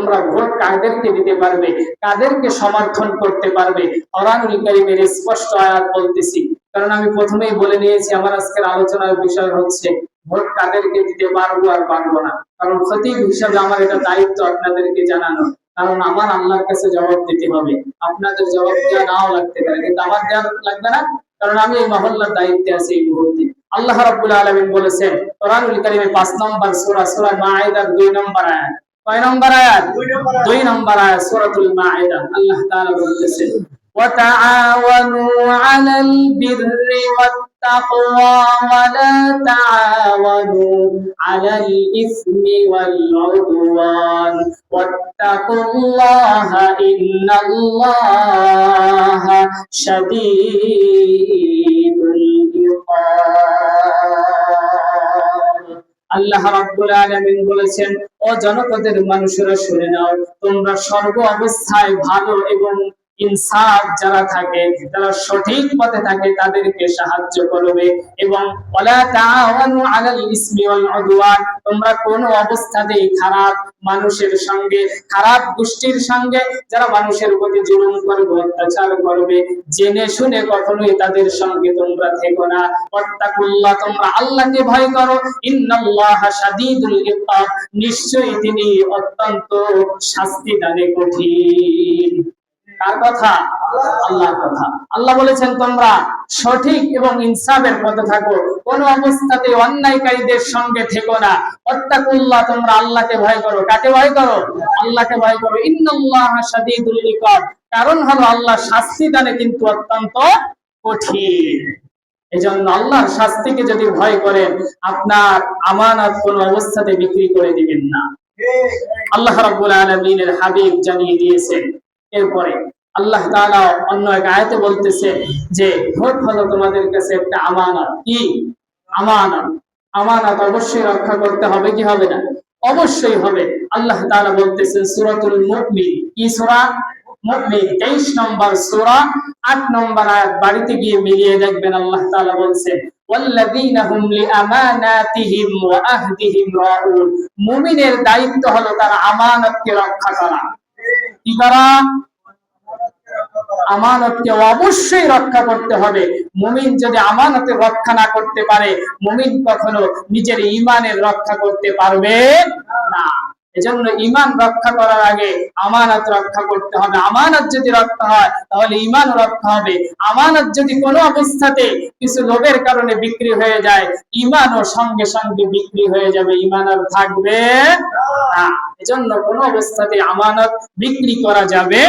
তোমরা ভোট কাদেরকে দিতে পারবে, কাদেরকে সমর্থন করতে পারবে। কোরআনুল কারীমের স্পষ্ট আয়াত বলতেছি, কারণ আমি প্রথমেই বলে নিয়েছি আমার আজকের আলোচনার বিষয় হচ্ছে ভোট কাদেরকে দিতে পারবো আর পারবো না। কারণ খতিব হিসাবে আমার এটা দায়িত্ব আপনাদেরকে জানানো, কারণ আমার আল্লাহর কাছে জবাব দিতে হবে। আপনাদের জবাব দেওয়া নাও লাগতে পারে, কিন্তু আমার দেওয়া লাগবে না, কারণ আমি এই মহল্লার দায়িত্বে আছি এই মুহূর্তে। আল্লাহ রাব্বুল আলামিন বলেছেন কোরআনুল কারীমে 5 নম্বর সূরা, সূরা মাঈদার 2 নম্বর আয়াত। কয় নম্বর আয়াত? 2 নম্বর আয়াত সূরাতুল মাঈদা। আল্লাহ তাআলা বলতেছেন وتعاونوا على البر والتقوى ولا تعاونوا على الإثم والعدوان واتقوا الله إن الله شديد العقاب। আল্লাহ রাব্বুল আলামিন বলেছেন, ও জনপদের মানুষেরা শুনে নাও, তোমরা সর্ব অবস্থায় ভালো এবং ইনসাফ যারা থাকে, যারা সঠিক পথে থাকে তাদেরকে সাহায্য করবে, এবং ওয়ালা তাআওয়ানু আলাল ইসমি ওয়াল উদওয়ান, তোমরা কোন অবস্থাতেই খারাপ মানুষের সঙ্গে, খারাপ গোষ্ঠীর সঙ্গে যারা মানুষের প্রতি জুলুম করবে, অত্যাচার করবে, জেনে শুনে কখনোই তাদের সঙ্গে তোমরা থেকো না। ওয়াত্তাকুল্লাহ, তোমরা আল্লাহকে ভয় করো। ইন্নাল্লাহা শাদীদুল ইকাব, নিশ্চয়ই তিনি অত্যন্ত শাস্তি দানে কঠিন। কার কথা? আল্লাহর কথা। আল্লাহ বলেছেন তোমরা সঠিক এবং ইনসাফের পথে থাকো, কোন অবস্থাতে অন্যায়কারীদের সঙ্গে থেকো না। ওয়াত্তাকুল্লাহ, তোমরা আল্লাহকে ভয় করো। কাকে ভয় করো? আল্লাহকে ভয় করো। ইন্নাল্লাহা শাদীদুল ইকাব, কারণ হলো আল্লাহ শাস্তি দানে কিন্তু অত্যন্ত কঠিন। এজন্য আল্লাহর শাস্তিকে যদি ভয় করেন, আপনার আমানত কোন অবস্থাতে বিক্রি করে দিবেন না। আল্লাহ রাব্বুল আলামিনের হাবিব জানিয়ে দিয়েছেন। এরপরে আল্লাহ তাআলা অন্য এক আয়াতে বলতেছে যে ভোট হলো তোমাদের কাছে একটা আমানত। কি আমানত? আমানত অবশ্যই রক্ষা করতে হবে, কি হবে না? অবশ্যই হবে। আল্লাহ তাআলা বলতেছেন সূরাতুল মুমিন, কি সূরা? মুমিন, 23 নম্বর সূরা, 8 নম্বর আয়াত। বাড়িতে গিয়ে মিলিয়ে দেখবেন। আল্লাহ তাআলা বলছেন ওয়াল্লাযীনা হুম লিআমানাতিহিম ওয়া আহদিহিম রাউন, মুমিনের দায়িত্ব হলো তার আমানতকে রক্ষা করা। কি করা? আমানতকে অবশ্যই রক্ষা করতে হবে। মুমিন যদি আমানতের রক্ষা না করতে পারে, মুমিন কখনো নিজের ঈমানের রক্ষা করতে পারবে না। এজন্য ঈমান রক্ষা করার আগে আমানত রক্ষা করতে হবে। আমানত যদি রক্ষা হয় তাহলে ঈমান রক্ষা হবে। আমানত যদি কোনো অবস্থাতে কিছু লোভের কারণে বিক্রি হয়ে যায়, ঈমানও সঙ্গে সঙ্গে বিক্রি হয়ে যাবে, ঈমান আর থাকবে না। এজন্য কোনো অবস্থাতে আমানত বিক্রি করা যাবে